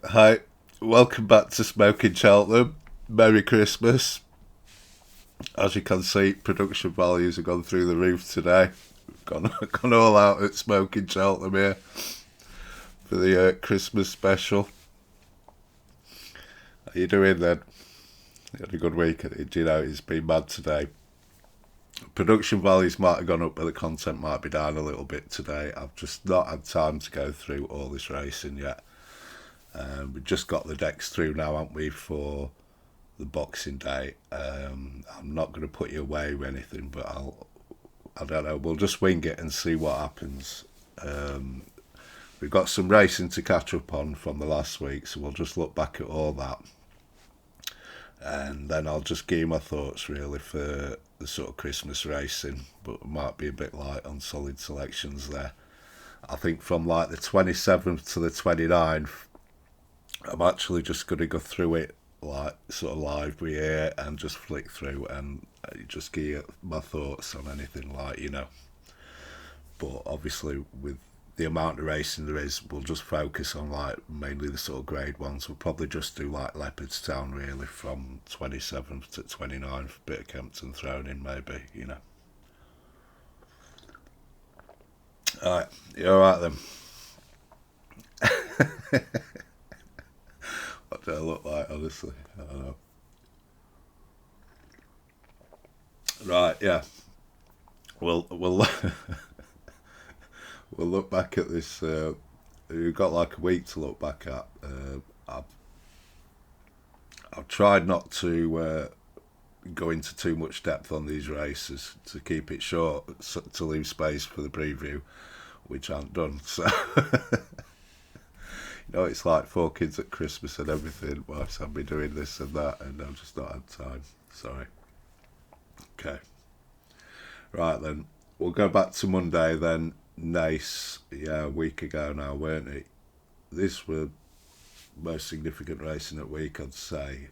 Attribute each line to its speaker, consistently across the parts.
Speaker 1: Hi, welcome back to Smoking Cheltenham. Merry Christmas. As you can see, production values have gone through the roof today. We've gone all out at Smoking Cheltenham here for the Christmas special. How you doing then? You had a good week. Do you know it's been mad today? Production values might have gone up, but the content might be down a little bit today. I've just not had time to go through all this racing yet. We've just got the decks through now, haven't we, for the Boxing Day. I'm not going to put you away with anything, but I don't know. We'll just wing it and see what happens. We've got some racing to catch up on from the last week, so we'll just look back at all that, and then I'll just give you my thoughts really for the sort of Christmas racing, but it might be a bit light on solid selections there. I think from like the 27th to the 29th, I'm actually just going to go through it like sort of live with you and just flick through and just give you my thoughts on anything But obviously with the amount of racing there is, we'll just focus on like mainly the sort of grade ones. We'll probably just do like Leopardstown really from 27th to 29th, bit of Kempton thrown in maybe. Alright, you alright then? What do I look like, honestly? I don't know. Right, yeah. We'll we'll look back at this. We've got like a week to look back at. I've tried not to go into too much depth on these races to keep it short, to leave space for the preview, which I haven't done. So it's like four kids at Christmas and everything. Whilst I've been doing this and that, and I've just not had time. Sorry. Okay. Right then, we'll go back to Monday then. Nice, yeah, a week ago now, weren't it? This was most significant racing that week, I'd say.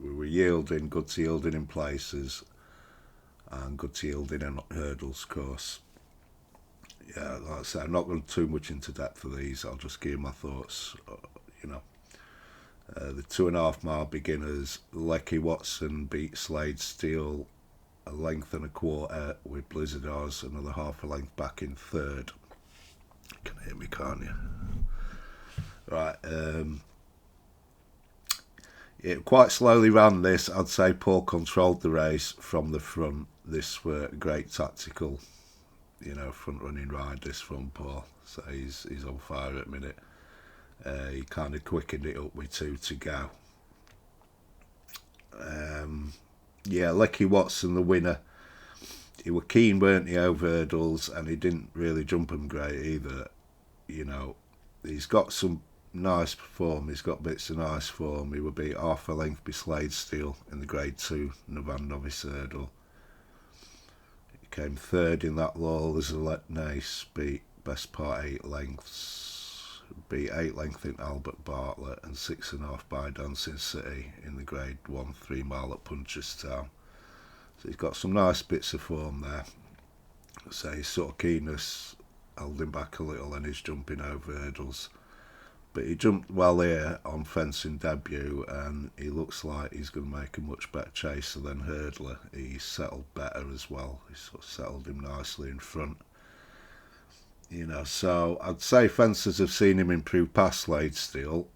Speaker 1: We were yielding, good to yielding in places, and good to yielding in hurdles, of course. Yeah, like I say, I'm not going too much into depth for these. I'll just give you my thoughts. You know, the 2.5 mile beginners, Lecky Watson beat Slade Steele a length and a quarter, with Blizzard Oz another half a length back in third. You can hear me, can't you? Right. It quite slowly ran this. I'd say Paul controlled the race from the front. This were great tactical, front running ride. This from Paul, so he's on fire at the minute. He kind of quickened it up with two to go. Yeah, Lecky Watson, the winner. He were keen, weren't he, over hurdles, and he didn't really jump them great either. He's got some nice form. He's got bits of nice form. He would be half a length by Slade Steele in the Grade 2 Navan Novice Hurdle. He came third in that law. There's a let Nace beat best part 8 lengths. Beat 8 length in Albert Bartlett and 6.5 by Dancing City in the Grade 1 3 mile at Punchestown. So he's got some nice bits of form there. So his sort of keenness held him back a little and his jumping over hurdles. But he jumped well here on fencing debut, and he looks like he's going to make a much better chaser than hurdler. He's settled better as well. He's sort of settled him nicely in front. So I'd say fencers have seen him improve past Slade Steele,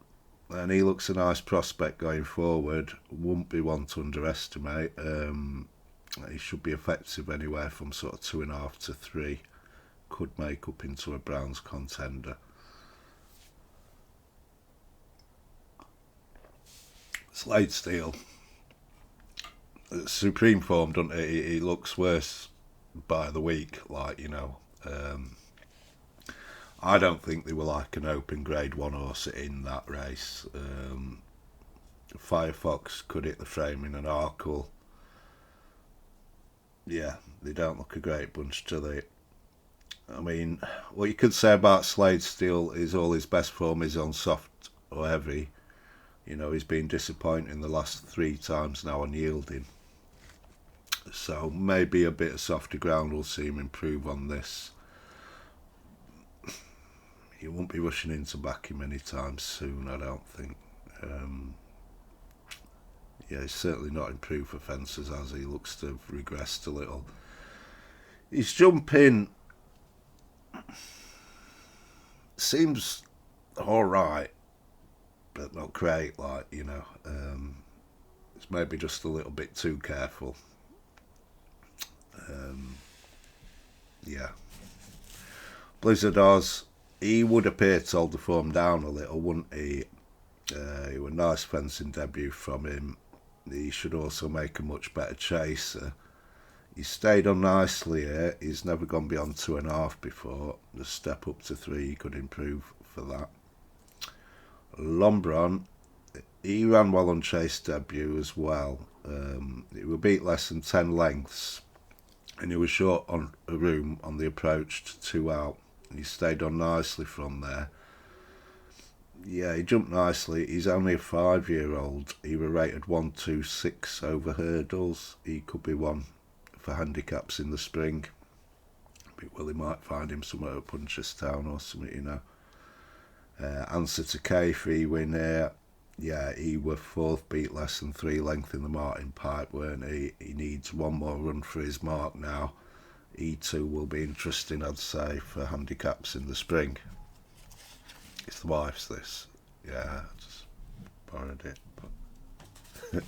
Speaker 1: and he looks a nice prospect going forward. Wouldn't be one to underestimate. He should be effective anywhere from sort of 2.5 to 3. Could make up into a Browns contender. Slade Steele, supreme form, doesn't he? He looks worse by the week, I don't think they were like an open Grade 1 horse in that race. Firefox could hit the frame in an Arkle. Yeah, they don't look a great bunch, do they? I mean, what you could say about Slade Steele is all his best form is on soft or heavy. He's been disappointing the last 3 times now on yielding. So maybe a bit of softer ground will see him improve on this. you won't be rushing in to back him anytime soon, I don't think. Yeah, he's certainly not improved for fences, as he looks to have regressed a little. His jumping seems alright, but not great, like, you know. It's maybe just a little bit too careful. Yeah. Blizzard Oz, he would appear to hold the form down a little, wouldn't he? It was a nice fencing debut from him. He should also make a much better chaser. He stayed on nicely here. He's never gone beyond 2.5 before. The step up to 3, he could improve for that. Lombron, he ran well on chase debut as well. It would beat less than 10 lengths, and he was short on a room on the approach to 2 out. He stayed on nicely from there. Yeah, he jumped nicely. He's only a 5-year-old. He was rated 126 over hurdles. He could be one for handicaps in the spring. Well, he might find him somewhere at Punchestown or something, you know. Answer to K3 win here. Yeah, he was 4th, beat less than 3 length in the Martin Pipe, weren't he? He needs one more run for his mark now. E2 will be interesting, I'd say, for handicaps in the spring. It's the wife's, this. Yeah, I just borrowed it. But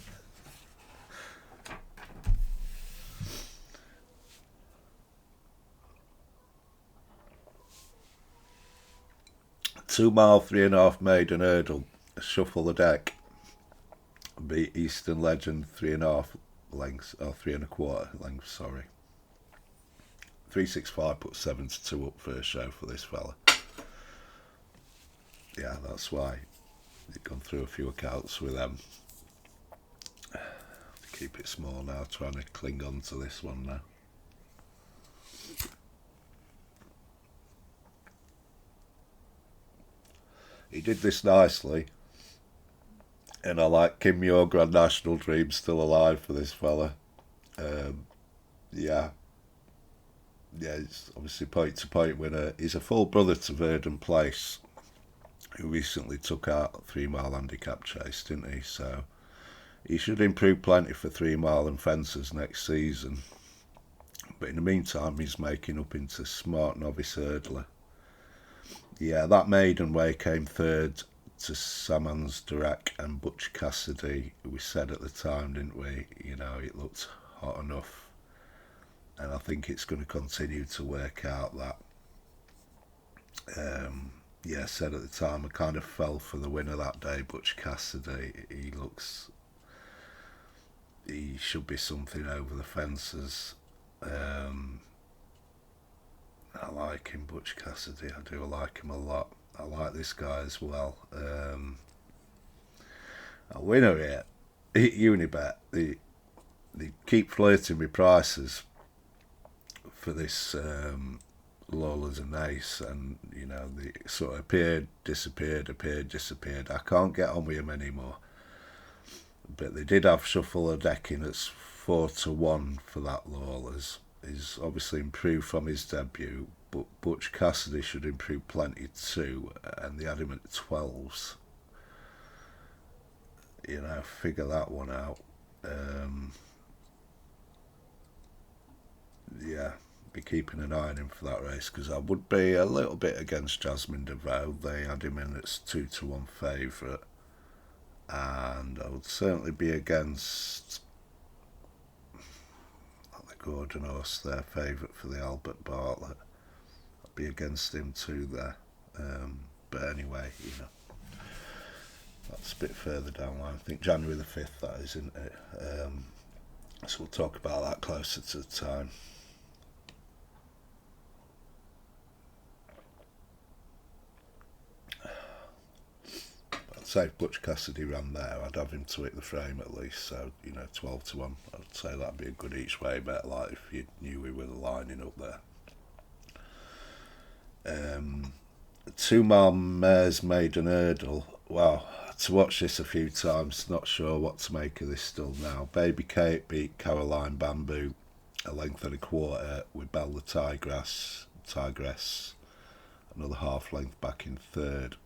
Speaker 1: Two mile, 3.5 maiden hurdle. Shuffle the deck. Beat Eastern Legend 3.5 lengths, or 3.25 lengths, sorry. 365 put 7-2 up first show for this fella. Yeah, that's why they've gone through a few accounts with them. To keep it small now, trying to cling on to this one now. He did this nicely, and I like Kim Muir Grand National Dream still alive for this fella. Yeah, it's obviously point-to-point winner. He's a full brother to Verdon Place, who recently took out a 3 mile handicap chase, didn't he? So he should improve plenty for 3 mile and fences next season. But in the meantime, he's making up into smart novice hurdler. Yeah, that maiden way came 3rd to Samans Dirac and Butch Cassidy. We said at the time, didn't we? You know, it looked hot enough. And I think it's going to continue to work out that. Yeah, said at the time, I kind of fell for the winner that day, Butch Cassidy. He should be something over the fences. I like him, Butch Cassidy. I do like him a lot. I like this guy as well. A winner here, Unibet. They keep flirting with prices for this Lawlers and Ace, and you know, they sort of appeared, disappeared. I can't get on with him anymore. But they did have Shuffle a deck in at 4-1 for that Lawlers. He's obviously improved from his debut, but Butch Cassidy should improve plenty too, and they had him at 12s. You know, figure that one out. Yeah, be keeping an eye on him for that race, because I would be a little bit against Jasmine DeVoe. They had him in as 2-1 favourite, and I would certainly be against Gordon Horse, their favourite for the Albert Bartlett. I'd be against him too there. But anyway, you know, that's a bit further down the line. I think January the 5th, that is, isn't it? So we'll talk about that closer to the time. I'd say if Butch Cassidy ran there, I'd have him to hit the frame at least. So, you know, 12-1. I'd say that'd be a good each way bet, like if you knew we were lining up there. 2 mile mares maiden hurdle. Wow, to watch this a few times, not sure what to make of this still now. Baby Kate beat Caroline Bamboo 1.25 lengths with Belle the Tigress another half length back in third.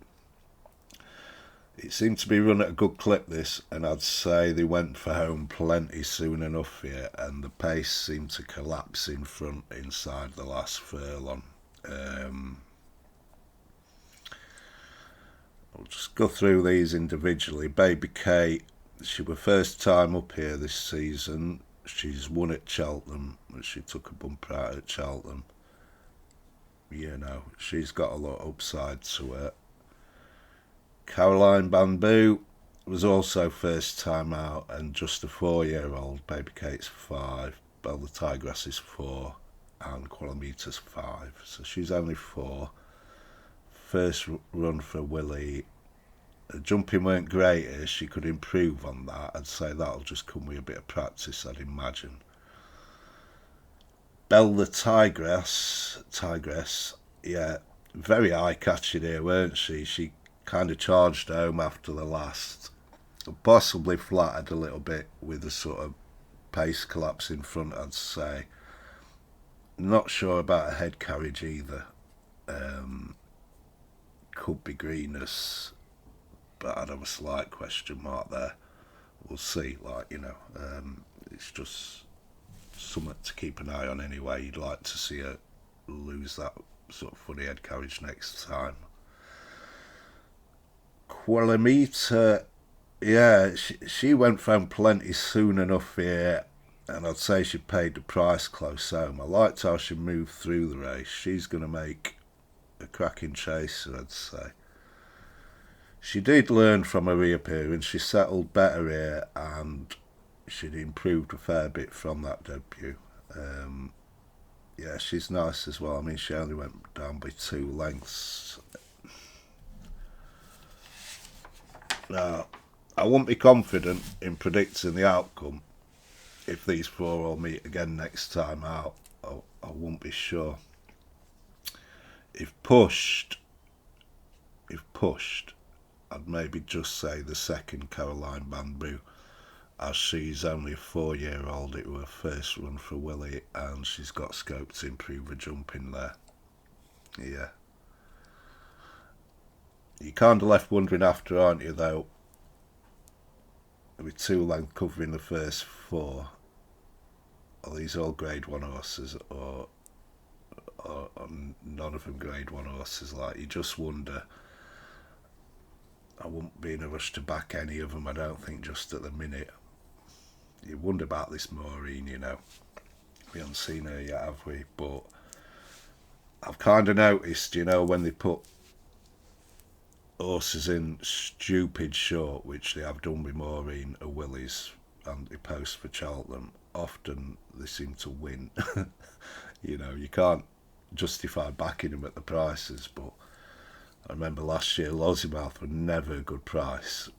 Speaker 1: It seemed to be run at a good clip, this, and I'd say they went for home plenty soon enough here, and the pace seemed to collapse in front inside the last furlong. I'll just go through these individually. Baby Kate, she was first time up here this season. She's won at Cheltenham, but she took a bumper out at Cheltenham. You know, she's got a lot of upside to her. Caroline Bamboo was also first time out, and just a 4-year-old. Baby Kate's 5, Belle the Tigress is 4, and Qualamita's 5. So she's only 4. First run for Willie. Jumping weren't great here. She could improve on that. I'd say that'll just come with a bit of practice, I'd imagine. Belle the Tigress, yeah, very eye-catching here, weren't she? She kind of charged home after the last, possibly flattered a little bit with the sort of pace collapse in front, I'd say. Not sure about a head carriage either. Could be greenness, but I'd have a slight question mark there. We'll see, it's just something to keep an eye on anyway. You'd like to see her lose that sort of funny head carriage next time. Qualamita, yeah, she went from plenty soon enough here, and I'd say she paid the price close home. I liked how she moved through the race. She's going to make a cracking chaser, I'd say. She did learn from her reappearance. She settled better here, and she'd improved a fair bit from that debut. Yeah, she's nice as well. I mean, she only went down by 2 lengths. Now, I wouldn't be confident in predicting the outcome if these 4 all meet again next time out. I wouldn't be sure. If pushed, I'd maybe just say the second Caroline Bamboo, as she's only a 4-year-old. It was her first run for Willie, and she's got scope to improve her jumping there. Yeah. You're kind of left wondering after, aren't you, though, with 2 length covering the first 4, are these all grade 1 horses, or none of them grade 1 horses? Like, you just wonder. I wouldn't be in a rush to back any of them, I don't think, just at the minute. You wonder about this Maureen, you know. We haven't seen her yet, have we? But I've kind of noticed, you know, when they put horses in stupid short, which they have done with Maureen or Willie's ante-post for Cheltenham, often they seem to win. You know, you can't justify backing them at the prices, but I remember last year Losimouth was never a good price,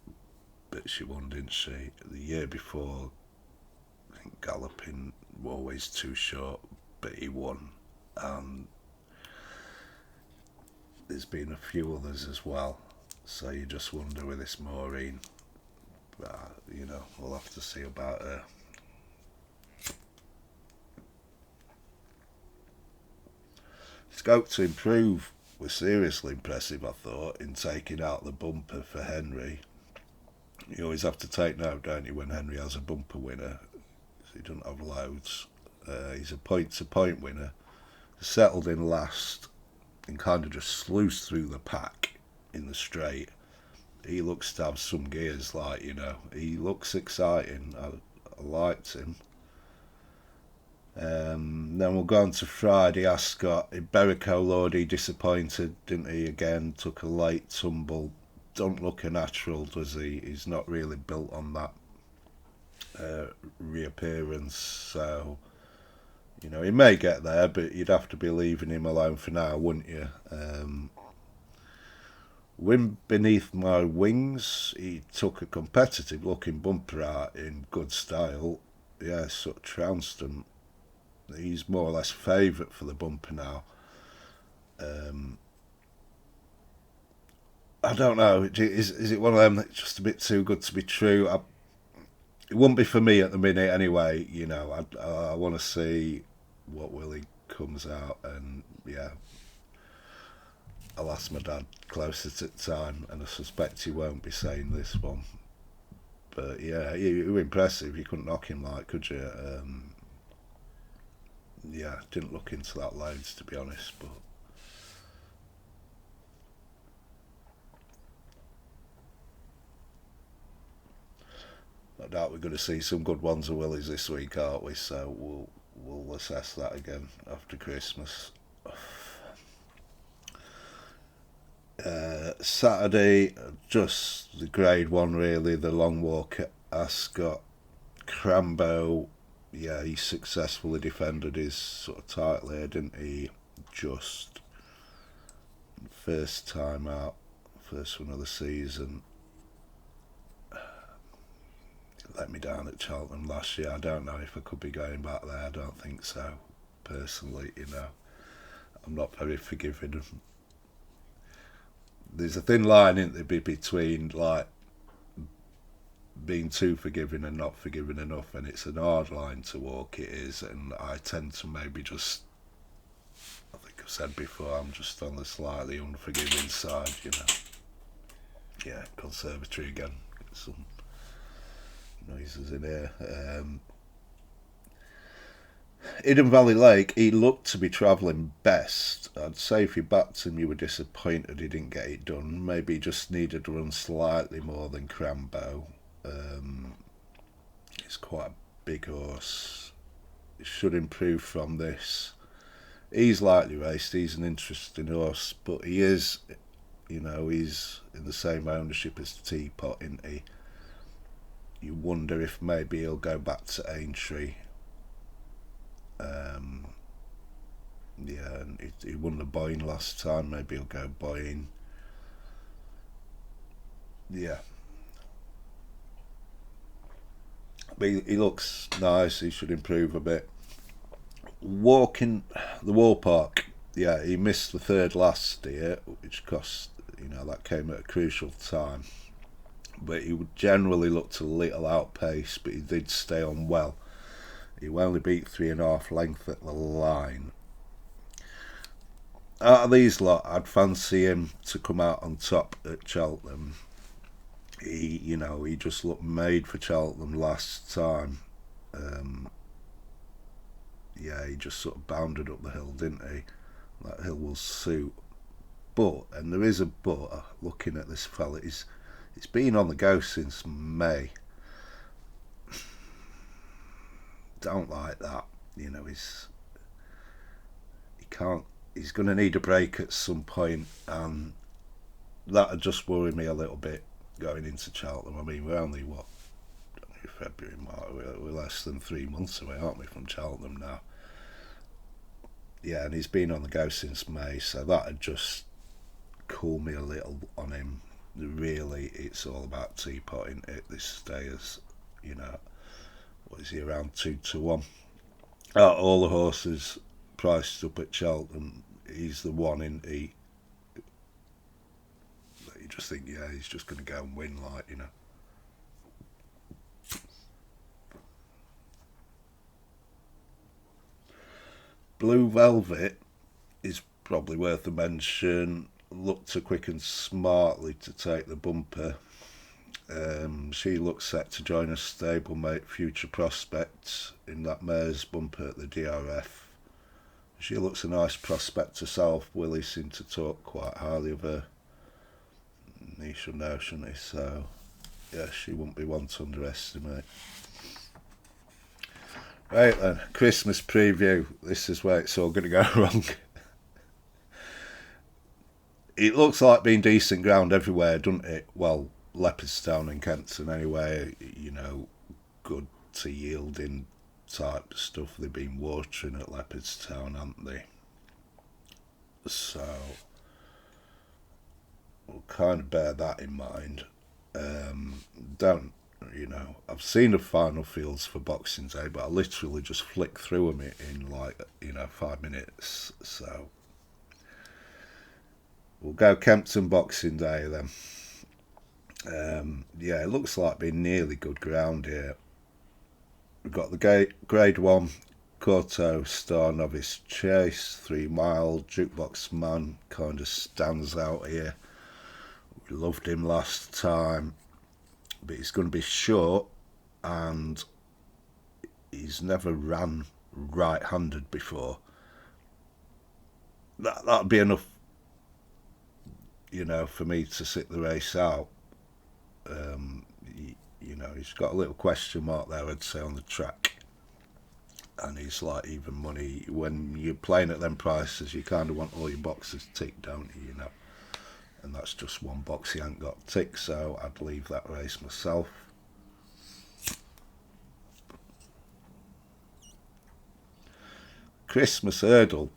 Speaker 1: but she won, didn't she? The year before, I think Galloping was always too short, but he won. And there's been a few others as well, so you just wonder with this Maureen. You know, we'll have to see about her. Scope to improve was seriously impressive, I thought, in taking out the bumper for Henry. You always have to take note, don't you, when Henry has a bumper winner. He doesn't have loads. He's a point-to-point winner. Settled in last and kind of just sluiced through the pack in the straight. He looks to have some gears, like, you know. He looks exciting. I liked him. Then we'll go on to Friday. Ascot. Iberico Lordy disappointed, didn't he? Again, took a late tumble. Don't look a natural, does he? He's not really built on that reappearance. So, you know, he may get there, but you'd have to be leaving him alone for now, wouldn't you? Wind Beneath My Wings. He took a competitive looking bumper out in good style. Yeah, sort of trounced him. He's more or less favourite for the bumper now. I don't know. Is it one of them that's just a bit too good to be true? It wouldn't be for me at the minute anyway. You know, I want to see what Willie comes out, and yeah, I'll ask my dad closer to the time, and I suspect he won't be saying this one. But yeah, he was impressive. You couldn't knock him, like, could you? Yeah, didn't look into that loads, to be honest, but no doubt we're going to see some good ones of Willie's this week, aren't we? So we'll assess that again after Christmas. Saturday, just the grade one really, the long walk at Ascot. Crambo, yeah, he successfully defended his sort of title here, didn't he? Just first time out, first one of the season. Let me down at Cheltenham last year. I don't know if I could be going back there. I don't think so. Personally, I'm not very forgiving. There's a thin line, isn't there, between like being too forgiving and not forgiving enough, and it's an hard line to walk. It is, and I tend to maybe just, I think I've said before, I'm just on the slightly unforgiving side. Yeah, conservatory again. Get some noises in here. Eden Valley Lake, he looked to be travelling best. I'd say if you backed him, you were disappointed he didn't get it done. Maybe he just needed to run slightly more than Crambo. He's quite a big horse. He should improve from this. He's lightly raced. He's an interesting horse, but he is, he's in the same ownership as Teapot, isn't he? You wonder if maybe he'll go back to Aintree. Yeah, and he won the Boyne last time. Maybe he'll go Boyne. Yeah. But he looks nice. He should improve a bit. Walking the Wall Park. Yeah, he missed the third last year, which cost, that came at a crucial time. But he would generally looked a little outpaced, but he did stay on well. He only beat 3.5 length at the line. Out of these lot, I'd fancy him to come out on top at Cheltenham. He just looked made for Cheltenham last time. Yeah, he just sort of bounded up the hill, didn't he? That hill will suit. But, and there is a but, looking at this fella, it's been on the go since May. Don't like that. He's going to need a break at some point, and that'd just worry me a little bit going into Cheltenham. I mean, we're only February, March. We're less than 3 months away, aren't we, from Cheltenham now? Yeah, and he's been on the go since May, so that'd just cool me a little on him. Really, it's all about teapotting at this stage. What is he, around 2-1? Out of all the horses priced up at Cheltenham, he's the one in he. You just think, yeah, he's just going to go and win, Blue Velvet is probably worth a mention. Looked to quicken smartly to take the bumper. She looks set to join a stablemate Future Prospects in that mare's bumper at the DRF. She looks a nice prospect herself. Willie seemed to talk quite highly of her. He should know, shouldn't he? So, yeah, she wouldn't be one to underestimate. Right then, Christmas preview. This is where it's all going to go wrong. It looks like being decent ground everywhere, doesn't it? Well, Leopardstown and Kempton anyway, good to yielding type stuff. They've been watering at Leopardstown, haven't they? So we'll kind of bear that in mind. I've seen the final fields for Boxing Day, but I literally just flick through them in 5 minutes. So we'll go Kempton Boxing Day then. Yeah, it looks like being nearly good ground here. We've got the grade 1 Corto Star Novice Chase, 3 mile. Jukebox Man kind of stands out here. We loved him last time, but he's going to be short, and he's never ran right-handed before. That'd be enough, for me to sit the race out. He's got a little question mark there, I'd say, on the track. And he's like even money. When you're playing at them prices, you kind of want all your boxes ticked, don't you, And that's just one box he ain't got ticked, so I'd leave that race myself. Christmas Hurdle.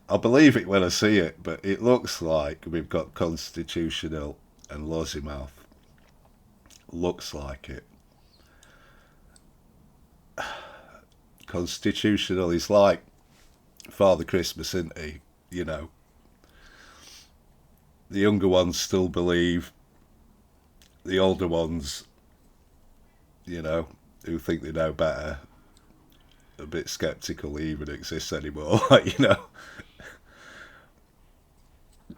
Speaker 1: I'll believe it when I see it, but it looks like we've got Constitutional and Lossiemouth. Looks like it. Constitutional is like Father Christmas, isn't he? The younger ones still believe. The older ones, who think they know better, a bit sceptical he even exists anymore.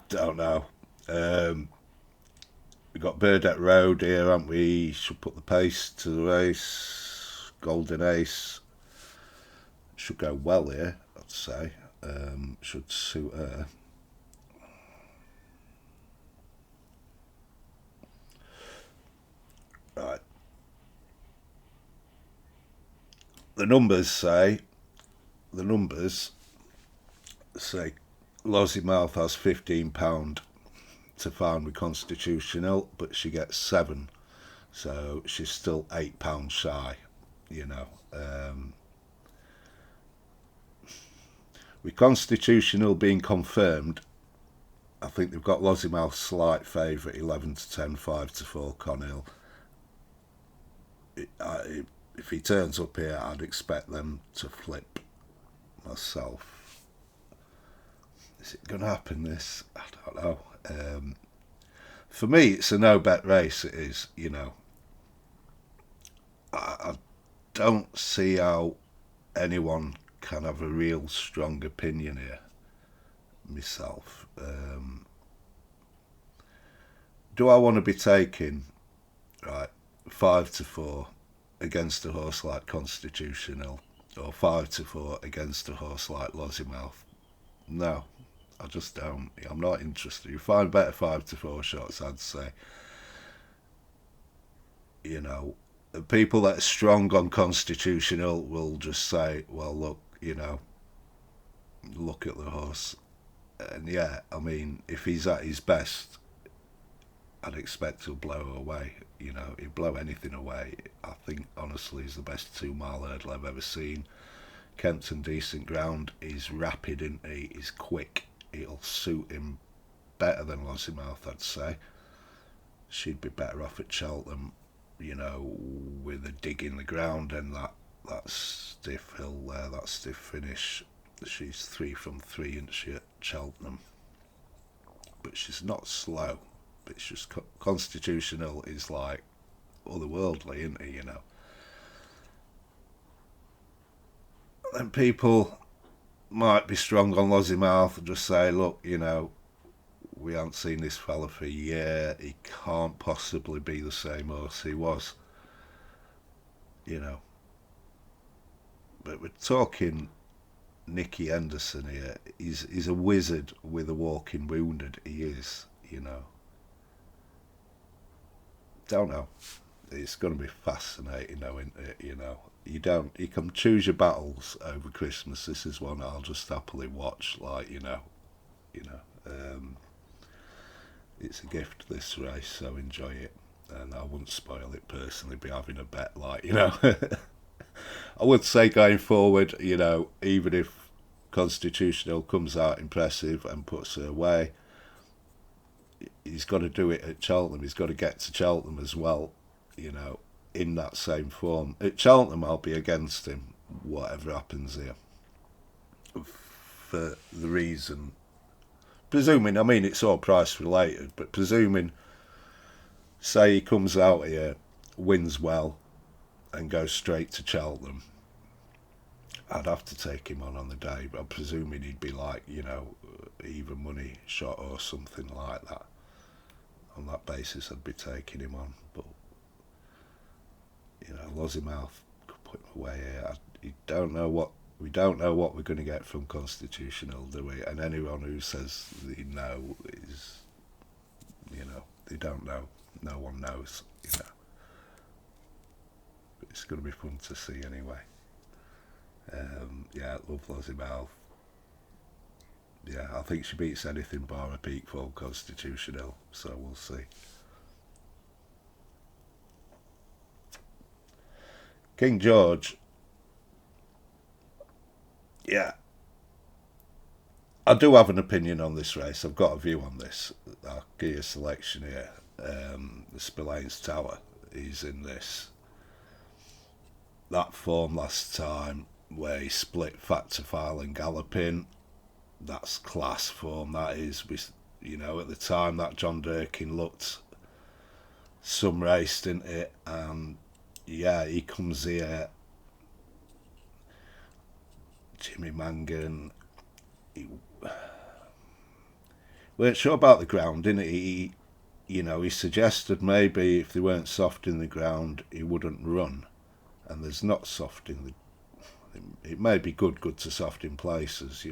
Speaker 1: Don't know. We've got Burdett Road here, haven't we? Should put the pace to the race. Golden Ace should go well here, I'd say. Should suit her. Right. The numbers say Lossiemouth has £15 to find with Constitutional, but she gets 7, so she's still £8 shy. With Constitutional being confirmed, I think they've got Lossiemouth slight favourite, 11 to 10, 5 to 4 Conhill. If he turns up here, I'd expect them to flip myself. Is it going to happen, this? I don't know. For me, it's a no-bet race, it is, I don't see how anyone can have a real strong opinion here, myself. Do I want to be taking, 5 to 4 against a horse like Constitutional, or 5 to 4 against a horse like Lossiemouth? No, I just don't. I'm not interested. You find better 5 to 4 shots, I'd say. The people that are strong on Constitutional will just say, well, look, look at the horse. And yeah, I mean, if he's at his best, I'd expect he'll blow her away. He'll blow anything away. I think, honestly, he's the best 2 mile hurdle I've ever seen. Kempton, decent ground. He's rapid, isn't he? He's quick. It'll suit him better than Lossiemouth, I'd say. She'd be better off at Cheltenham, with a dig in the ground and that stiff hill there, that stiff finish. She's 3 from 3, isn't she, at Cheltenham? But she's not slow. But it's just Constitutional is like otherworldly, isn't he, And people might be strong on Lossiemouth and just say, look, we haven't seen this fella for a year. He can't possibly be the same horse he was, But we're talking Nicky Henderson here. He's a wizard with a walking wounded. He is, Don't know. It's going to be fascinating, though, isn't it? You can choose your battles over Christmas. This is one I'll just happily watch. It's a gift, this race, so enjoy it. And I wouldn't spoil it personally by having a bet, I would say going forward, even if Constitutional comes out impressive and puts her away, he's got to do it at Cheltenham. He's got to get to Cheltenham as well, in that same form. At Cheltenham, I'll be against him, whatever happens here. For the reason, presuming, it's all price related, but presuming, say he comes out here, wins well, and goes straight to Cheltenham, I'd have to take him on the day, but I'm presuming he'd be like, even money shot or something like that. On that basis, I'd be taking him on. But, Losimouth could put him away here. We don't know what we're going to get from Constitutional, do we? And anyone who says they know is, they don't know. No one knows, But it's going to be fun to see anyway. Love Losimouth. Yeah, I think she beats anything bar a peak for Constitutional, so we'll see. King George. Yeah. I do have an opinion on this race. I've got a view on this. I'll give you a selection here. The Spillane's Tower is in this. That form last time where he split Fat to File and Galloping, that's class form, that is. At the time that John Durkin looked some race, didn't it? And he comes here. Jimmy Mangan, he weren't sure about the ground, didn't he? He suggested maybe if they weren't soft in the ground, he wouldn't run. And there's not soft in the. It may be good to soft in places,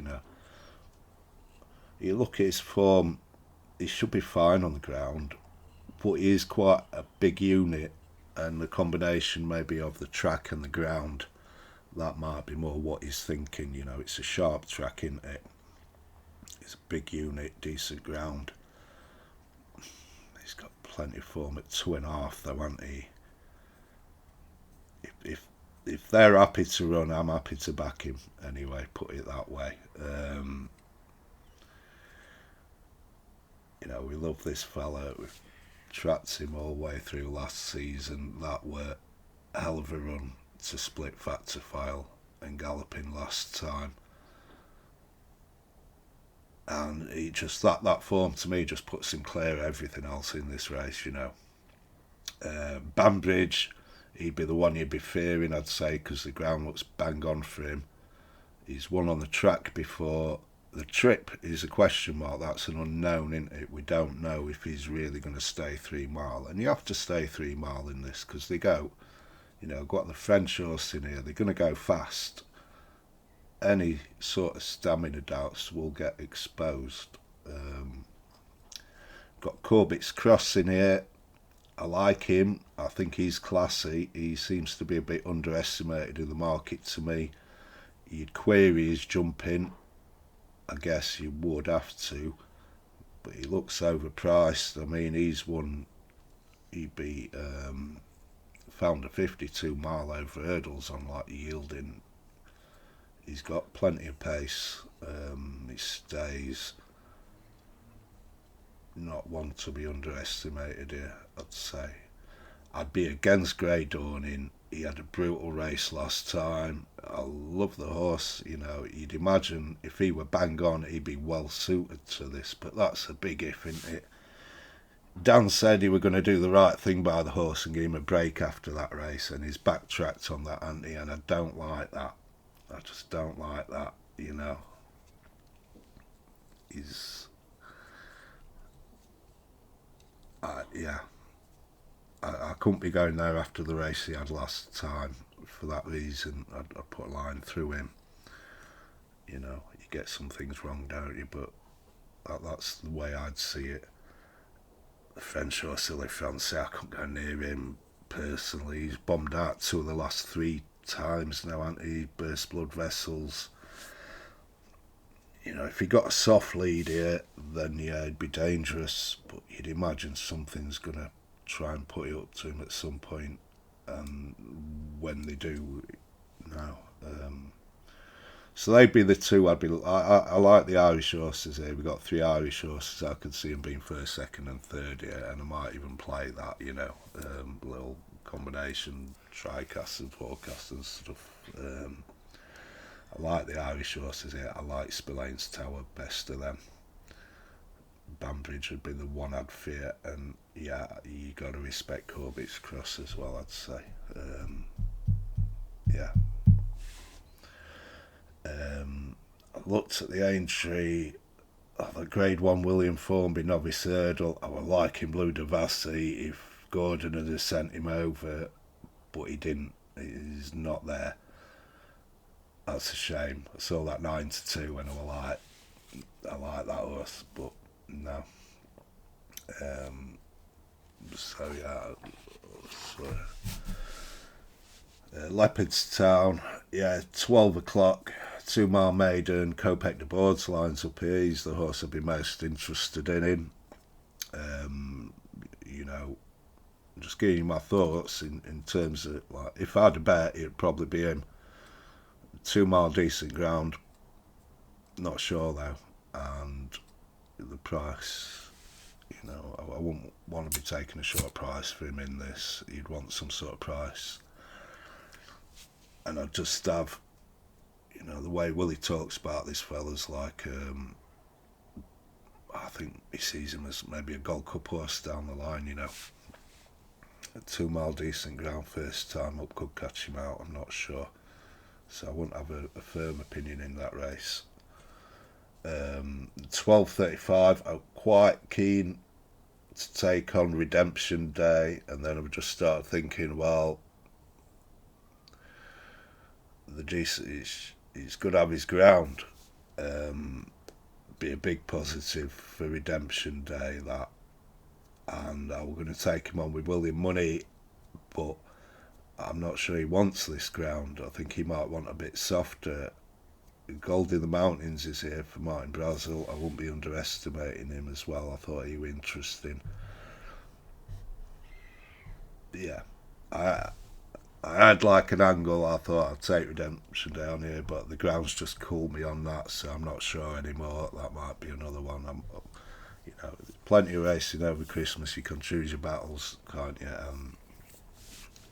Speaker 1: You look at his form, he should be fine on the ground, but he is quite a big unit, and the combination maybe of the track and the ground, that might be more what he's thinking. It's a sharp track, isn't it? It's a big unit, decent ground. He's got plenty of form at 2.5 though, hasn't he? If they're happy to run, I'm happy to back him anyway, put it that way. We love this fella. We've tracked him all the way through last season. That were a hell of a run to split Fat to File and Galloping last time. And he just that form to me just puts him clear of everything else in this race, Banbridge, he'd be the one you'd be fearing, I'd say, because the ground looks bang on for him. He's won on the track before. The trip is a question mark. That's an unknown, isn't it? We don't know if he's really going to stay 3 mile. And you have to stay 3 mile in this because they go, got the French horse in here. They're going to go fast. Any sort of stamina doubts will get exposed. Got Corbett's Cross in here. I like him. I think he's classy. He seems to be a bit underestimated in the market to me. You'd query his jumping. I guess you would have to. But he looks overpriced. I mean, he'd be found a 52 mile over hurdles on like yielding. He's got plenty of pace. He stays. Not one to be underestimated here, I'd say. I'd be against Grey Dawning. He had a brutal race last time. I love the horse. You'd imagine if he were bang on, he'd be well suited to this, but that's a big if, isn't it? Dan said he were going to do the right thing by the horse and give him a break after that race, and he's backtracked on that, hasn't he? And I don't like that. I just don't like that, He's... I couldn't be going there after the race he had last time. For that reason, I'd put a line through him. You get some things wrong, don't you? But that's the way I'd see it. The French horse, Le Francais, I couldn't go near him personally. He's bombed out 2 of the last 3 times now, hasn't he? Burst blood vessels. If he got a soft lead here, then it'd be dangerous. But you'd imagine something's going to try and put it up to him at some point. And when they do, no. So they'd be the 2 I'd be. I like the Irish horses here. We've got 3 Irish horses. I could see them being 1st, 2nd and 3rd here. And I might even play that, little combination, tri-cast and 4-cast and stuff. I like the Irish horses here. I like Spillane's Tower best of them. Banbridge would be the one I'd fear, and you got to respect Corbett's Cross as well, I'd say. I looked at the Aintree, the Grade 1 William Formby novice hurdle. I was liking Blue Devassi if Gordon had sent him over, but he didn't. He's not there. That's a shame. I saw that 9-2 and I was like, I like that horse, but no. So yeah, Leopardstown, yeah, 12 o'clock, 2 Mile Maiden, Kopek de Boards lines up here. He's the horse I'd be most interested in him. You know, just giving you my thoughts in terms of, like, if I had a bet, it'd probably be him. 2 mile decent ground, not sure though, and the price, you know, I wouldn't want to be taking a short price for him in this. You'd want some sort of price. And I'd just have, you know, the way Willie talks about this fella's like, I think he sees him as maybe a Gold Cup horse down the line, you know. A 2 mile decent ground first time up could catch him out, I'm not sure. So I wouldn't have a firm opinion in that race. 12:35, I'm quite keen to take on Redemption Day, and then I would just start thinking, well, the decent, he's good to have his ground. Be a big positive for Redemption Day, that. And we're going to take him on with William Money, but I'm not sure he wants this ground. I think he might want a bit softer. Gold in the Mountains is here for Martin Brazel. I wouldn't be underestimating him as well. I thought he was interesting. Yeah, I had like an angle. I thought I'd take Redemption down here, but the ground's just cooled me on that, so I'm not sure anymore. That might be another one. You know, plenty of racing over Christmas. You can choose your battles, can't you?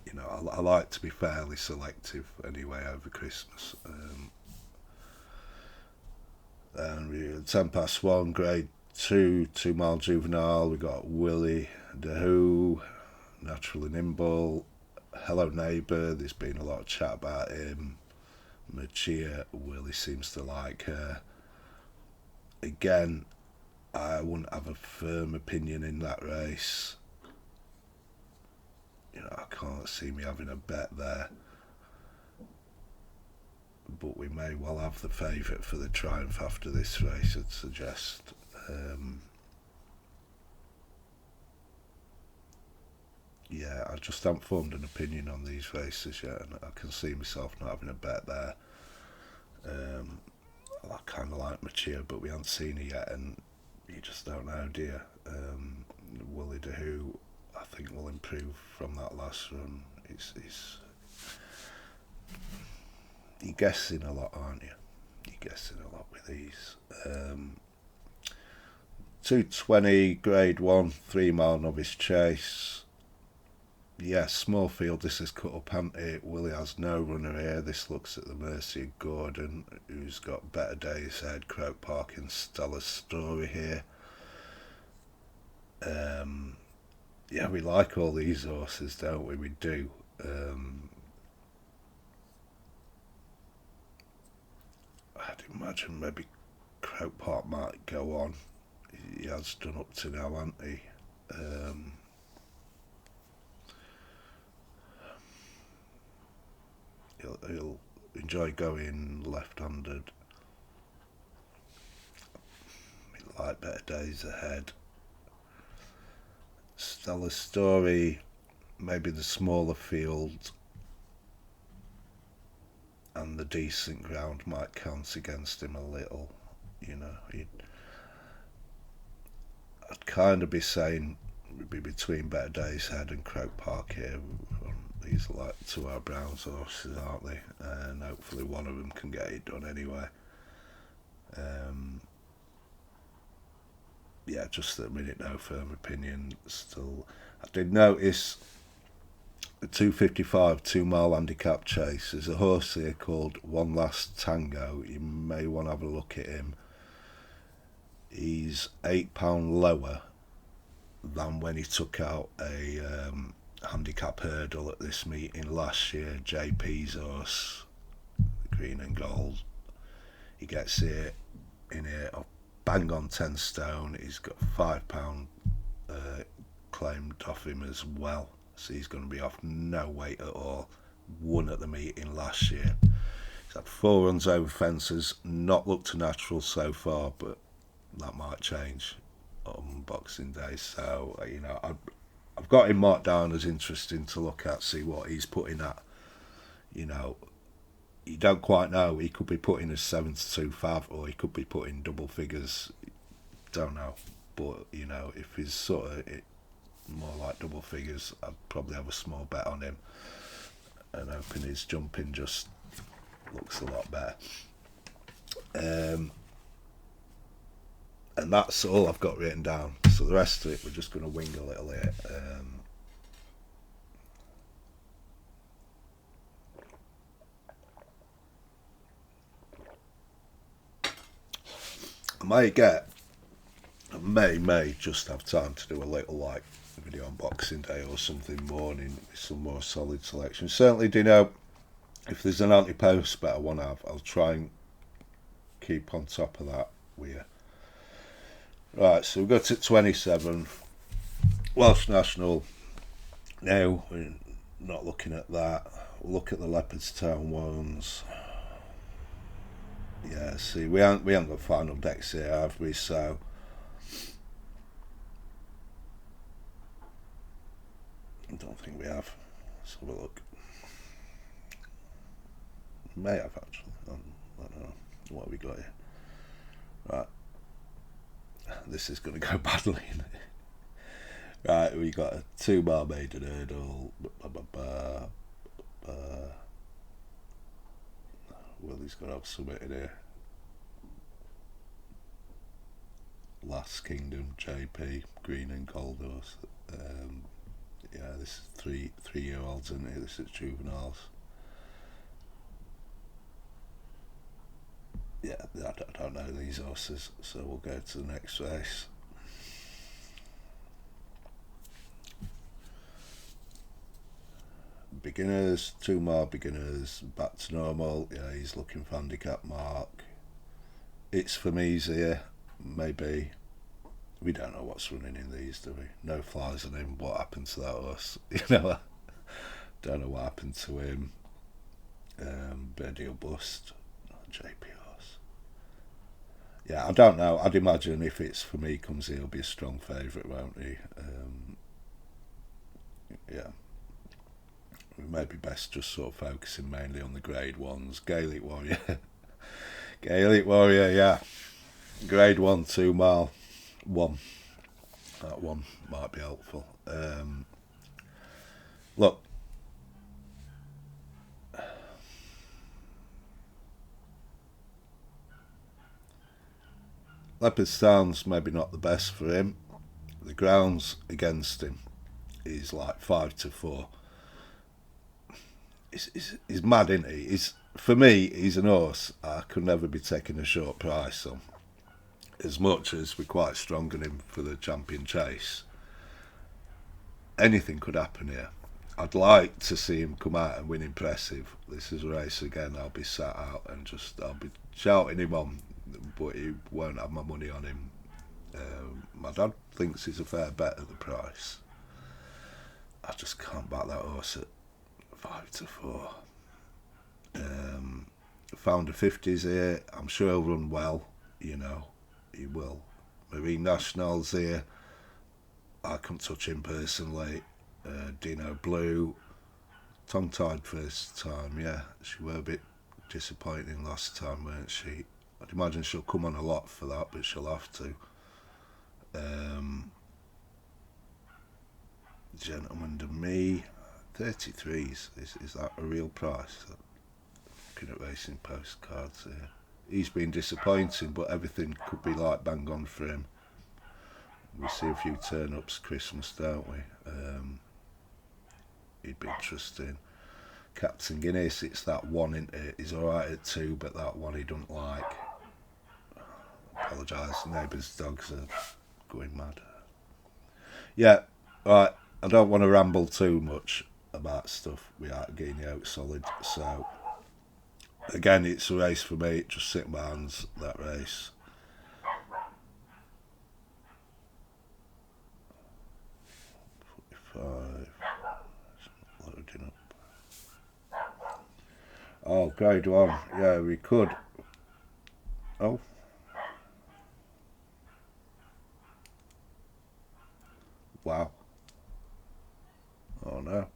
Speaker 1: You know, I like to be fairly selective anyway over Christmas. And we 1:10, Grade 2, 2 Mile Juvenile. We got Willie De Who, Naturally Nimble, Hello Neighbour. There's been a lot of chat about him. Machia, Willie seems to like her. Again, I wouldn't have a firm opinion in that race. You know, I can't see me having a bet there. But we may well have the favourite for the Triumph after this race, I'd suggest. Yeah, I just haven't formed an opinion on these races yet, and I can see myself not having a bet there. I kind of like Machia, but we haven't seen her yet, and you just don't know, do you? Willie De Who, I think, will improve from that last run. You're guessing a lot, aren't you? You're guessing a lot with these. 2:20, Grade 1, 3 Mile Novice Chase. Yeah, small field, this is cut up ante. Willie has no runner here. This looks at the mercy of Gordon, who's got better days ahead. Croke Park and Stellar Story here. Yeah, we like all these horses, don't we? We do. I'd imagine maybe Croke Park might go on. He has done up to now, hasn't he? He'll enjoy going left-handed. We like better days ahead. Stellar Story, maybe the smaller field and the decent ground might count against him a little. You know, I'd kind of be saying we'd be between Better Days Head and Croke Park here. These are like 2 our Browns horses, aren't they? And hopefully one of them can get it done anyway. Yeah, just at the minute, no firm opinion still. I did notice the 2:55 2 mile handicap chase. There's a horse here called One Last Tango. You may want to have a look at him. He's £8 lower than when he took out a handicap hurdle at this meeting last year. JP's horse, green and gold. he gets here in here of bang on 10 stone. He's got £5 claimed off him as well, so he's going to be off no weight at all. Won at the meeting last year. He's had 4 runs over fences, not looked natural so far, but that might change on Boxing Day. So you know, I've got him marked down as interesting to look at, see what he's putting at. You know, you don't quite know. He could be putting a 7-2 fav, or he could be putting double figures. Don't know, but you know, if he's sort of more like double figures, I'd probably have a small bet on him, and hoping his jumping just looks a lot better. And that's all I've got written down. So the rest of it, we're just going to wing a little here. I may just have time to do a little like video on Boxing Day or something morning with some more solid selection. Certainly do know if there's an ante-post bet I want to have, I'll try and keep on top of that with you. Right, so we've got to 27. Welsh National. Now, we're not looking at that. We'll look at the Leopardstown ones. Yeah, see, we haven't got final decks here, have we? So I don't think we have. Let's have a look. May have actually. I don't know. What have we got here? Right. This is going to go badly, isn't it? Right, we got a 2-bar maiden hurdle. Willie's going to have something in here. Last Kingdom, JP, Green and Gold Horse. Yeah, this is 3-year-olds, isn't it? This is juveniles. Yeah, I don't know these horses, so we'll go to the next race. Beginners, 2-mile beginners, back to normal. Yeah, he's looking for handicap mark. It's for me's here, maybe. We don't know what's running in these, do we? No flies on him. What happened to that horse? You know, don't know what happened to him. Birdie or bust. JP horse. Yeah, I don't know. I'd imagine if it's for me comes here, he'll be a strong favourite, won't he? Yeah. We may be best just sort of focusing mainly on the grade ones. Gaelic Warrior. Gaelic Warrior, yeah. Grade 1, 2-mile. 1. That one might be helpful. Look. Leopardstown's maybe not the best for him. The ground's against him. He's like 5-4. He's mad, isn't he? For me, he's an horse I could never be taking a short price on. As much as we're quite strong on him for the champion chase, anything could happen here. I'd like to see him come out and win impressive. This is a race again, I'll be sat out and I'll be shouting him on, but he won't have my money on him. My dad thinks he's a fair bet at the price. I just can't back that horse at 5-4. Found the 50s here. I'm sure he'll run well, you know. He will. Marine Nationals here. I couldn't touch him personally. Dino Blue. Tongue-tied first time, yeah. She were a bit disappointing last time, weren't she? I'd imagine she'll come on a lot for that, but she'll have to. Gentleman to me. 33s. Is that a real price? Looking at racing postcards here. He's been disappointing, but everything could be like bang on for him. We see a few turn-ups Christmas, don't we? He'd be interesting. Captain Guinness, it's that one, isn't it? He's alright at 2, but that one he don't like. Apologise, neighbours' dogs are going mad. Yeah, right, I don't want to ramble too much about stuff without getting you out solid, so Again, it's a race for me. It just sit in my hands, that race. Five. Loading up. Oh, grade one. Yeah, we could. Oh. Wow. Oh no.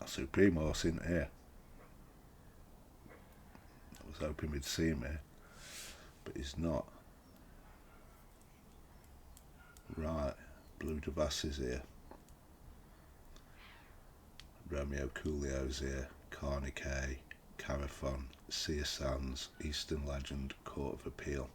Speaker 1: A supreme horse in here. I was hoping we'd see him here, but he's not. Right, Blue Devasse is here. Romeo Coolio's here. Carnique, Carathon, Sear Sands, Eastern Legend, Court of Appeal.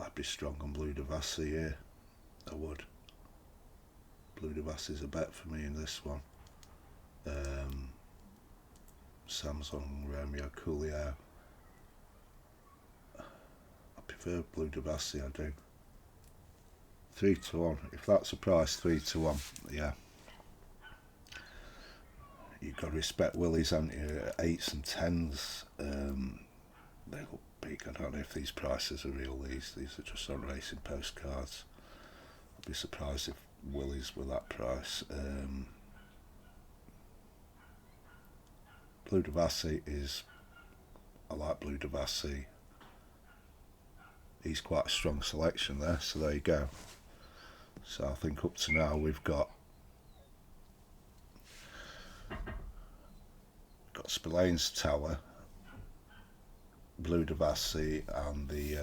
Speaker 1: I'd be strong on Blue Devasse here. I would. Blue Devasse is a bet for me in this one. Samsung, Romeo Coolio. I prefer Blue Devasse, I do. 3-1. If that's a price, 3-1. Yeah. You've got to respect Willie's, haven't you? 8s and 10s. They look big. I don't know if these prices are real. These are just on racing postcards. I'd be surprised if Willie's were that price. Blue Devasse is. I like Blue Devasse. He's quite a strong selection there, so there you go. So I think up to now we've got Spillane's Tower, Blue Devasse, and the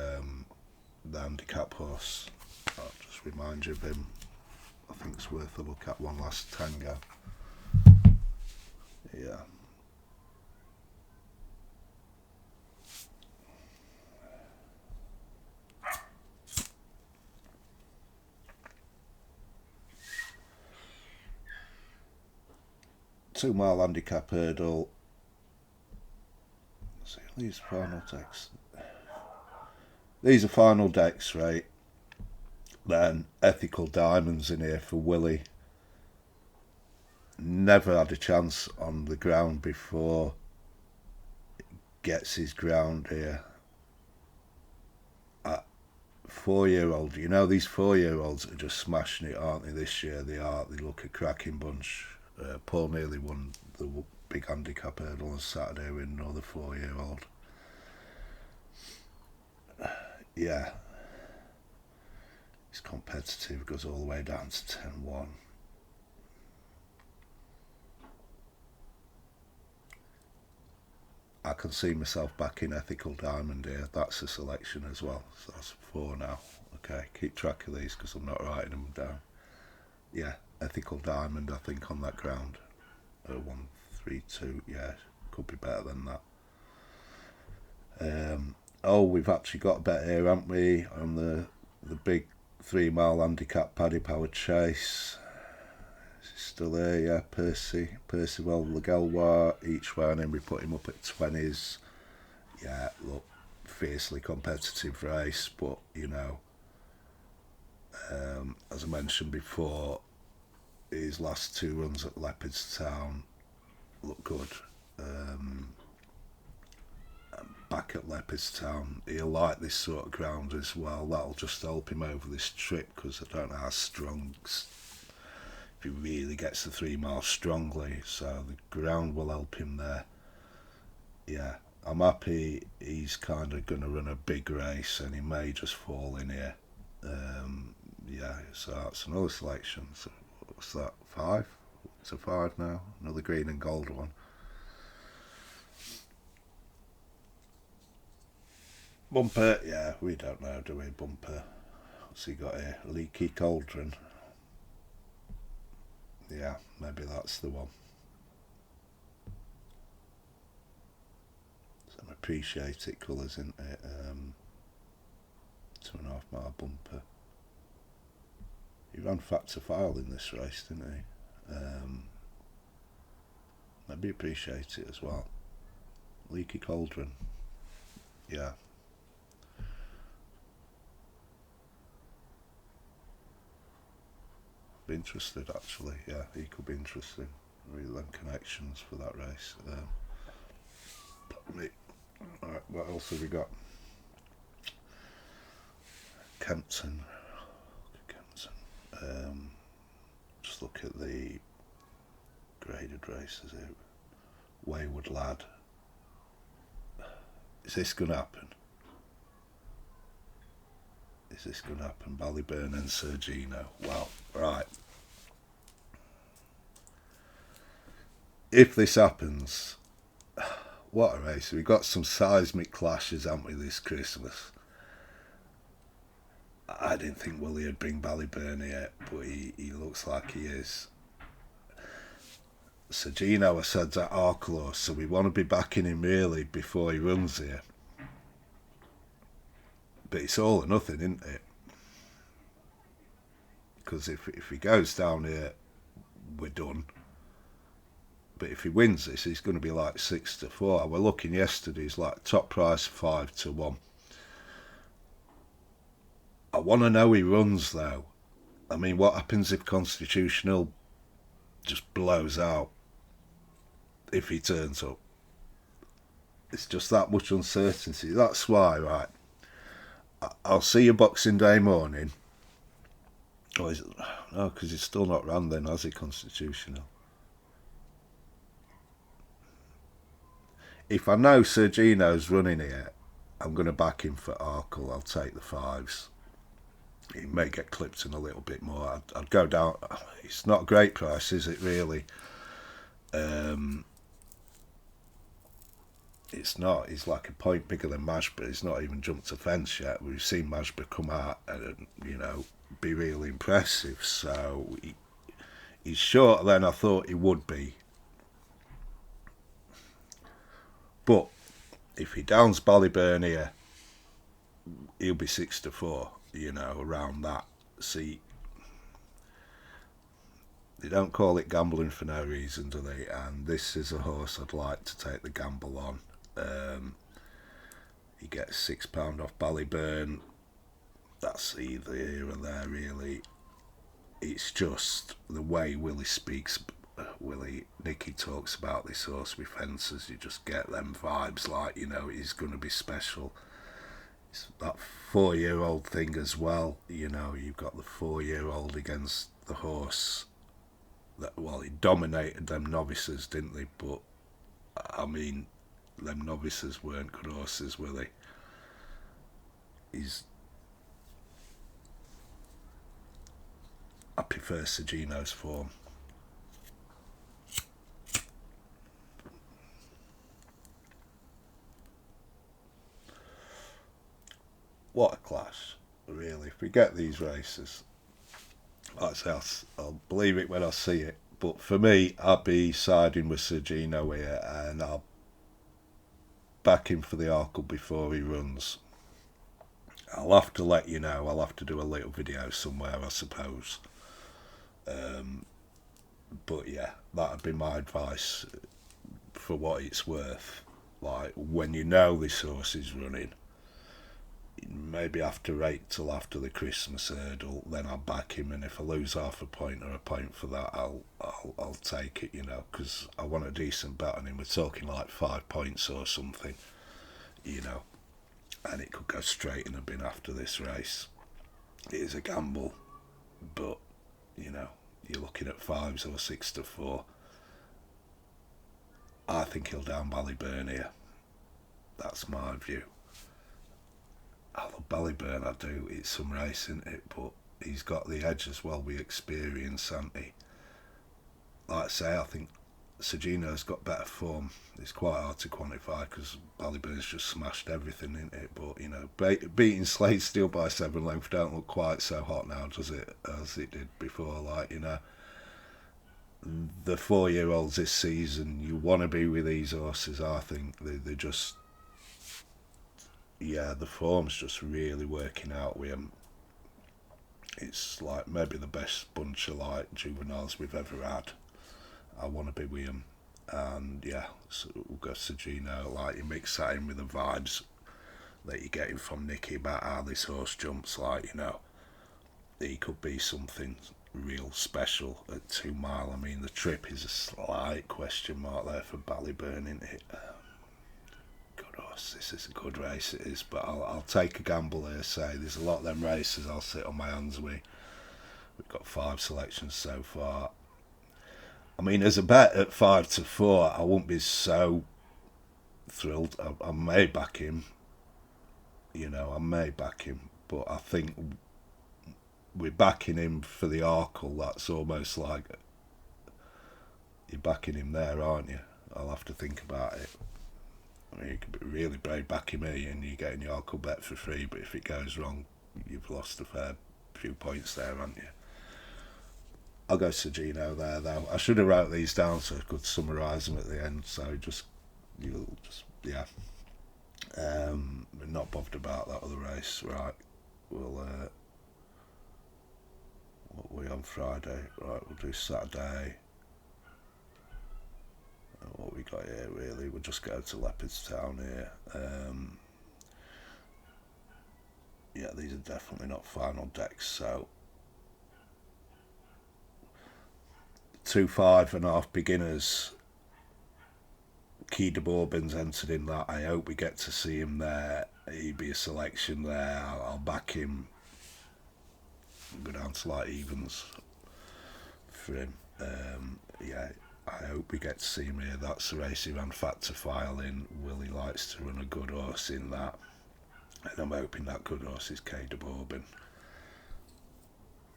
Speaker 1: handicap horse. I'll just remind you of him. I think it's worth a look at. One Last Tango. Yeah. Two-mile handicap hurdle. See, these final decks. These are final decks, right? Then Ethical Diamonds in here for Willie. Never had a chance on the ground before. Gets his ground here. 4-year-old, you know, these 4-year-olds are just smashing it, aren't they? This year they are. They look a cracking bunch. Paul nearly won the big handicap hurdle on Saturday with another 4-year-old. Yeah, he's competitive, goes all the way down to 10-1. I can see myself back in Ethical Diamond here. That's a selection as well. So that's 4 now. Okay, keep track of these because I'm not writing them down. Yeah, Ethical Diamond, I think, on that ground. 1-3-2. Yeah, could be better than that. Oh, we've actually got a bet here, haven't we? On the big 3-mile handicap Paddy Power Chase. Still there, yeah. Percival Legalwa each way, and then we put him up at 20s. Yeah, look, fiercely competitive race, but you know, as I mentioned before, his last 2 runs at Leopardstown look good. Back at Leopardstown, he'll like this sort of ground as well. That'll just help him over this trip because I don't know how strong. If he really gets the 3 miles strongly, so the ground will help him there. Yeah, I'm happy he's kind of going to run a big race and he may just fall in here. Yeah, so that's another selection. So what's that, 5? It's a 5 now, another green and gold one. Bumper, yeah, we don't know, do we? Bumper. What's he got here? Leaky Cauldron. Yeah, maybe that's the one. Some Appreciate It colours, isn't it? 2.5 mile bumper. He ran Factor File in this race, didn't he? Maybe Appreciate It as well. Leaky Cauldron. yeah. Be interested actually. Yeah, he could be interesting. Really, them connections for that race. Alright, what else have we got? Kempton. Just look at the graded races here. Wayward Lad. Is this going to happen? Is this going to happen? Ballyburn and Sergino. Well, right. If this happens, what a race. We've got some seismic clashes, haven't we, this Christmas? I didn't think Willie would bring Ballyburn here, but he looks like he is. Sergino, I said that Arklow, so we want to be backing him really before he runs here. But it's all or nothing, isn't it? Because if he goes down here, we're done. But if he wins this, he's going to be like 6-4. I was looking yesterday, he's like top price 5-1. I want to know he runs though. I mean, what happens if Constitutional just blows out if he turns up? It's just that much uncertainty. That's why, right, I'll see you Boxing Day morning. Oh, is it? No, because he's still not run then, has he, Constitutional? If I know Sergino's running here, I'm going to back him for Arkle. I'll take the 5s. He may get clipped in a little bit more. I'd go down. It's not a great price, is it, really? It's not. He's like a point bigger than Mashba. He's not even jumped a fence yet. We've seen Mashba come out and, be really impressive. So he's shorter than I thought he would be. But if he downs Ballyburn here, he'll be 6-4, around that. See, they don't call it gambling for no reason, do they? And this is a horse I'd like to take the gamble on. He gets £6 off Ballyburn. That's either here or there, really. It's just the way Willie speaks. Nicky talks about this horse with fences. You just get them vibes, like he's going to be special. It's that 4-year-old thing as well. You've got the 4-year-old against the horse. He dominated them novices, didn't they? But I mean, them novices weren't good horses, were they? I prefer Sergino's form. What a clash, really. If we get these races, like I say, I'll believe it when I see it. But for me, I'd be siding with Sergino here, and I'll back him for the Arkle before he runs. I'll have to let you know. I'll have to do a little video somewhere, I suppose. But yeah, that'd be my advice for what it's worth. Like, when you know this horse is running, maybe have to wait till after the Christmas hurdle, then I'll back him, and if I lose half a point or a point for that, I'll take it, because I want a decent bet on him. We're talking like 5 points or something, and it could go straight in the bin after this race. It is a gamble, but you're looking at 5s or 6-4. I think he'll down Ballyburn here. That's my view. I love Ballyburn, I do. It's some race, isn't it? But he's got the edge as well with experience, hasn't he? Like I say, I think Sergino's got better form. It's quite hard to quantify because Ballyburn's just smashed everything, isn't it? But, beating Slade Steel by 7 lengths don't look quite so hot now, does it? As it did before. The 4-year-olds this season, you want to be with these horses, I think. They're just... Yeah, the form's just really working out with them. It's like maybe the best bunch of juveniles we've ever had. I want to be with them. And yeah, so we'll go Sergino. You mix that in with the vibes. that you're getting from Nicky about how this horse jumps, like, you know, he could be something real special at 2 mile. I mean, the trip is a slight question mark there for Ballyburn, isn't it? Good horse, this is a good race, it is, but I'll take a gamble here, say there's a lot of them races I'll sit on my hands with. We've got 5 selections so far. I mean, as a bet at 5-4, I won't be so thrilled. I may back him, you know, but I think we're backing him for the Arkle. That's almost like you're backing him there, aren't you? I'll have to think about it. I mean, you could be really brave backing me and you're getting your Arkle bet for free, but if it goes wrong, you've lost a fair few points there, haven't you? I'll go Sergino there, though. I should have wrote these down so I could summarise them at the end. So yeah. We're not bothered about that other race, right? We'll what are we on Friday? Right, we'll do Saturday. What we got here, really? We'll just go to Leopardstown here. Yeah, these are definitely not final decks, so 2 5.5 beginners. Key de Bourbon's entered in that. I hope we get to see him there. He'd be a selection there. I'll back him. Go down to like evens for him. Yeah, I hope we get to see him here. That's the race he ran Fat to File in. Willie likes to run a good horse in that, and I'm hoping that good horse is Key de Bourbon.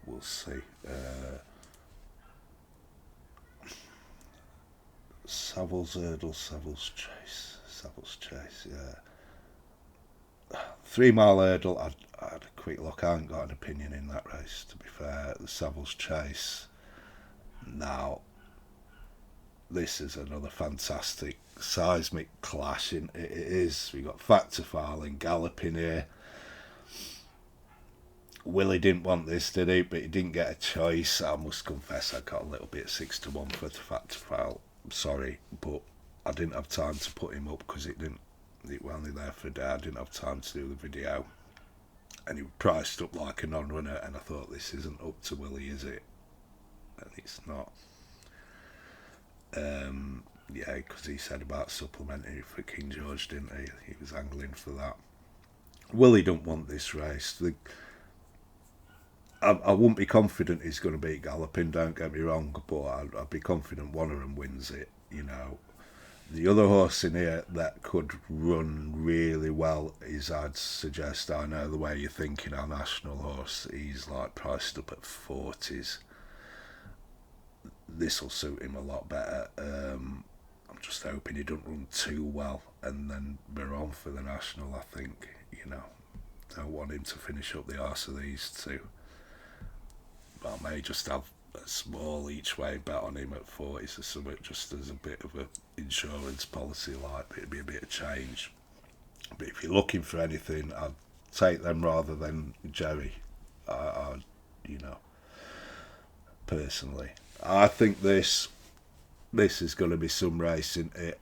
Speaker 1: We'll see. Savills Hurdle, Savills Chase, yeah. 3 mile hurdle, I had a quick look. I haven't got an opinion in that race, to be fair. The Savills Chase. Now, this is another fantastic seismic clash. It is. We got Fat to File and Galloping here. Willie didn't want this, did he? But he didn't get a choice. I must confess, I got a little bit 6-1 for Fat to File. I'm sorry, but I didn't have time to put him up because it was only there for a day. I didn't have time to do the video, and he was priced up like a non-runner, and I thought, this isn't up to Willie, is it? And it's not. Yeah, because he said about supplementary for King George, didn't he? He was angling for that. Willie don't want this race. I wouldn't be confident he's going to beat Galloping, don't get me wrong, but I'd be confident one of them wins it, you know. The other horse in here that could run really well is, I'd suggest, I know the way you're thinking, our national horse. He's like priced up at 40s. This will suit him a lot better. I'm just hoping he don't run too well, and then we're on for the national, I think, you know. Don't want him to finish up the arse of these two. I may just have a small each way bet on him at 40s or something, just as a bit of an insurance policy, like it'd be a bit of change. But if you're looking for anything, I'd take them rather than Jerry. You know, personally, I think this is going to be some racing it.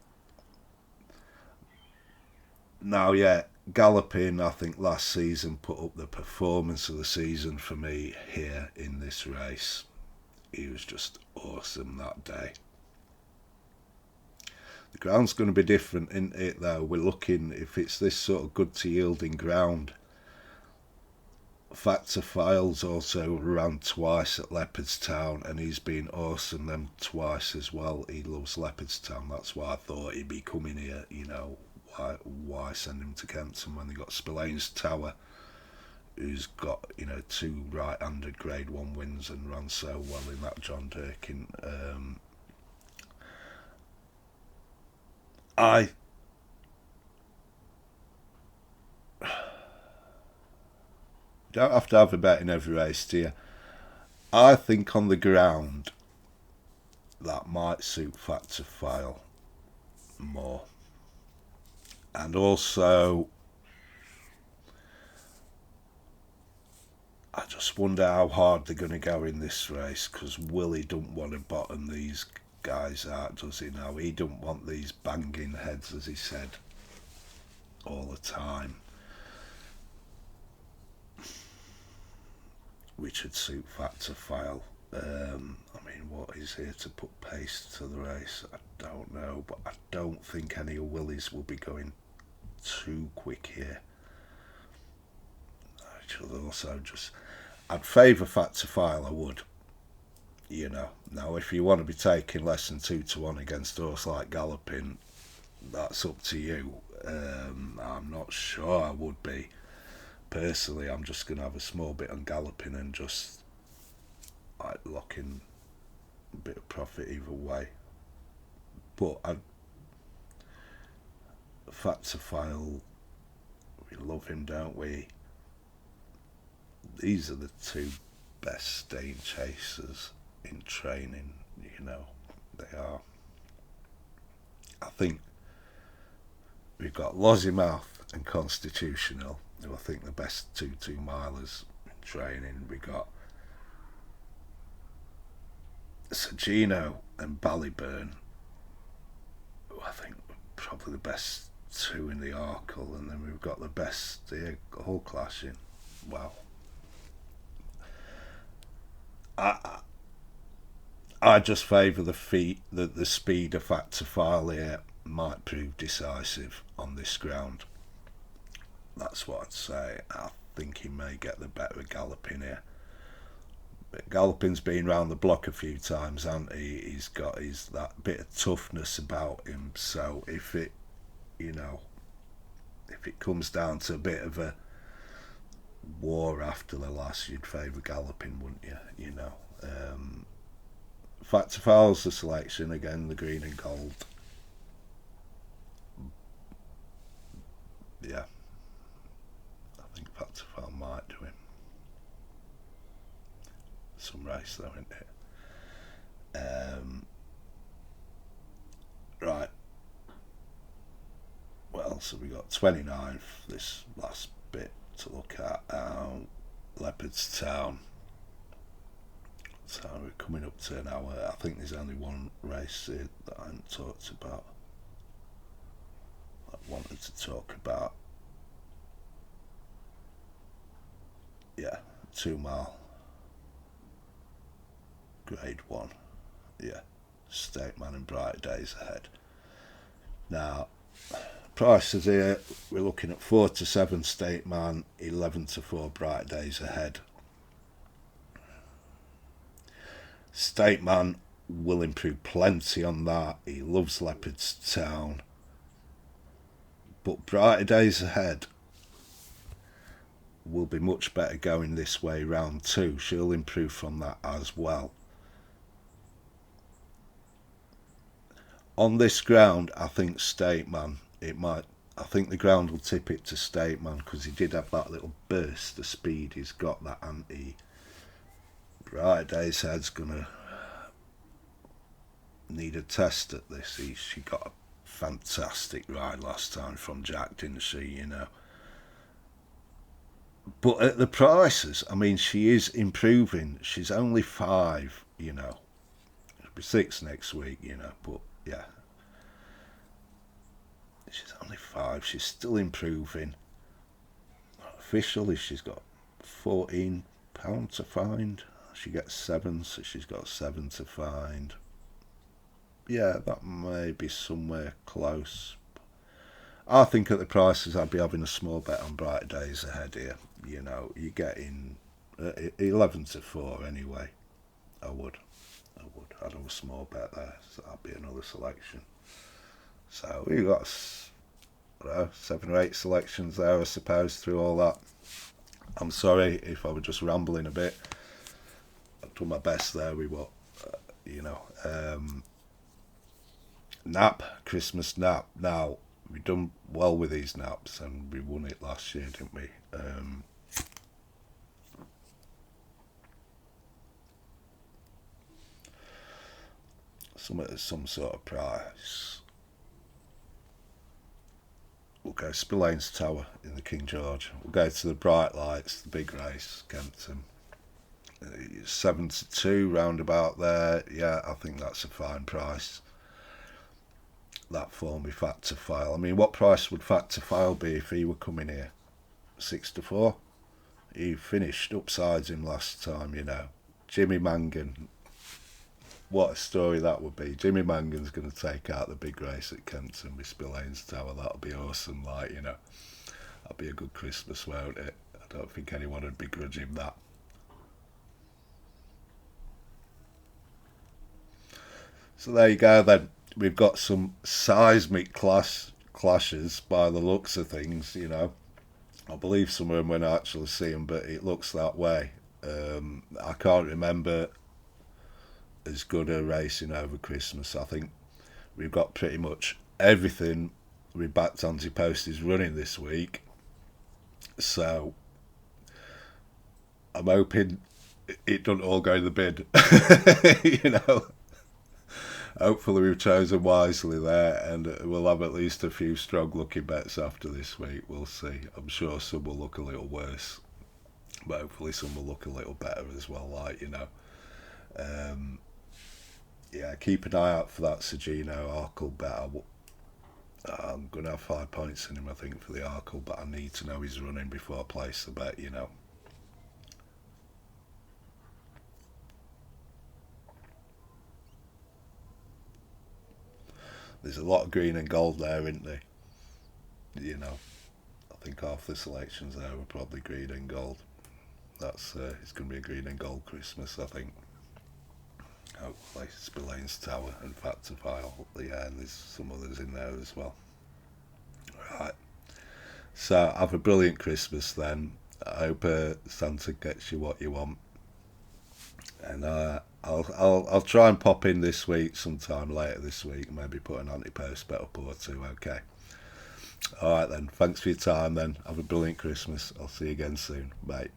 Speaker 1: Now, yeah, Galloping, I think last season put up the performance of the season for me here in this race. He was just awesome that day. The ground's going to be different, isn't it, though? We're looking, if it's this sort of good to yielding ground. Fat to File's also ran twice at Leopardstown, and he's been awesome them twice as well. He loves Leopardstown. That's why I thought he'd be coming here, you know. Why send him to Kempton when they got Spillane's Tower, who's got, you know, 2 right-handed Grade 1 wins and ran so well in that John Durkin. I don't have to have a bet in every race, do you? I think on the ground that might suit Fat to File more. And also, I just wonder how hard they're going to go in this race, because Willie don't want to bottom these guys out, does he now? He don't want these banging heads, as he said, all the time. which would suit Fat to File. I mean, what is here to put pace to the race? I don't know, but I don't think any of Willie's will be going too quick here. I should also just... I'd favour Fat to File, I would. You know, now if you want to be taking less than 2-1 against a horse like Galloping, that's up to you. I'm not sure I would be. Personally, I'm just going to have a small bit on Galloping and just like lock in a bit of profit either way. But Fat to File, we love him, don't we? These are the two best staying chasers in training, you know, they are. I think we've got Lossiemouth and Constitutional, who I think the best 2-2-milers in training. We got Sagino and Ballyburn, who I think were probably the best two in the Arkle, and then we've got the best Hull Clashing. Wow. I just favour the speed of Fat to File here might prove decisive on this ground. That's what I'd say. I think he may get the better of Galloping here. But Galloping's been round the block a few times, hasn't he? He's got that bit of toughness about him. So if it comes down to a bit of a war after the last, you'd favour Galloping, wouldn't you? You know. Fat to File's the selection again, the green and gold. Yeah, I think Fat to File might do him. Some race though, isn't it? Right. Well, so we got 29th, this last bit to look at. Leopardstown. So we're coming up to an hour. I think there's only one race here that I haven't talked about. I wanted to talk about. Yeah, 2 mile. Grade 1. Yeah, State Man and Brighter Days Ahead. Now, prices here, we're looking at 4-7 State Man, 11-4 Brighter Days Ahead. State Man will improve plenty on that. He loves Leopardstown. But Brighter Days Ahead will be much better going this way round too. She'll improve from that as well. On this ground, I think State Man, I think the ground will tip it to State Man because he did have that little burst of speed. He's got that Brighter Days Ahead's gonna need a test at this. She got a fantastic ride last time from Jack, didn't she? You know. But at the prices, I mean, she is improving. She's only 5, you know. She'll be 6 next week, you know. But yeah, she's only 5. She's still improving. Officially, she's got £14 to find. She gets 7, so she's got 7 to find. Yeah, that may be somewhere close. I think at the prices, I'd be having a small bet on Brighter Days Ahead here. You know, you're getting 11-4 anyway. I would. I'd have a small bet there, so that'd be another selection. So we've got 7 or 8 selections there, I suppose, through all that. I'm sorry if I were just rambling a bit. I've done my best there with what, nap, Christmas nap. Now, we've done well with these naps and we won it last year, didn't we? Some sort of price. We'll go Spillane's Tower in the King George. We'll go to the Bright Lights, the big race, Kempton. 7-2 roundabout there. Yeah, I think that's a fine price. That for me, Fat to File. I mean, what price would Fat to File be if he were coming here? 6-4. He finished upsides him last time, Jimmy Mangan, what a story that would be. Jimmy Mangan's going to take out the big race at Kempton with Spillane's Tower. That'll be awesome, that'll be a good Christmas, won't it? I don't think anyone would begrudge him that. So there you go then. We've got some seismic clashes by the looks of things, I believe some of them when I actually see them, but it looks that way. I can't remember as good a racing over Christmas. I think we've got pretty much everything with backed ante-post is running this week. So I'm hoping it doesn't all go in the bin. Hopefully we've chosen wisely there, and we'll have at least a few strong looking bets after this week. We'll see. I'm sure some will look a little worse, but hopefully some will look a little better as well, yeah, keep an eye out for that Sergino Arkle bet. I'm going to have 5 points in him, I think, for the Arkle, but I need to know he's running before I place the bet, There's a lot of green and gold there, isn't there? I think half the selections there were probably green and gold. It's going to be a green and gold Christmas, I think. Hopefully, Spillane's Tower and Factor File, and there's some others in there as well. Right. So have a brilliant Christmas then. I hope Santa gets you what you want, and I'll try and pop in this week sometime later this week. Maybe put an ante-post bet up or two. Okay. All right then. Thanks for your time. Then have a brilliant Christmas. I'll see you again soon. Bye.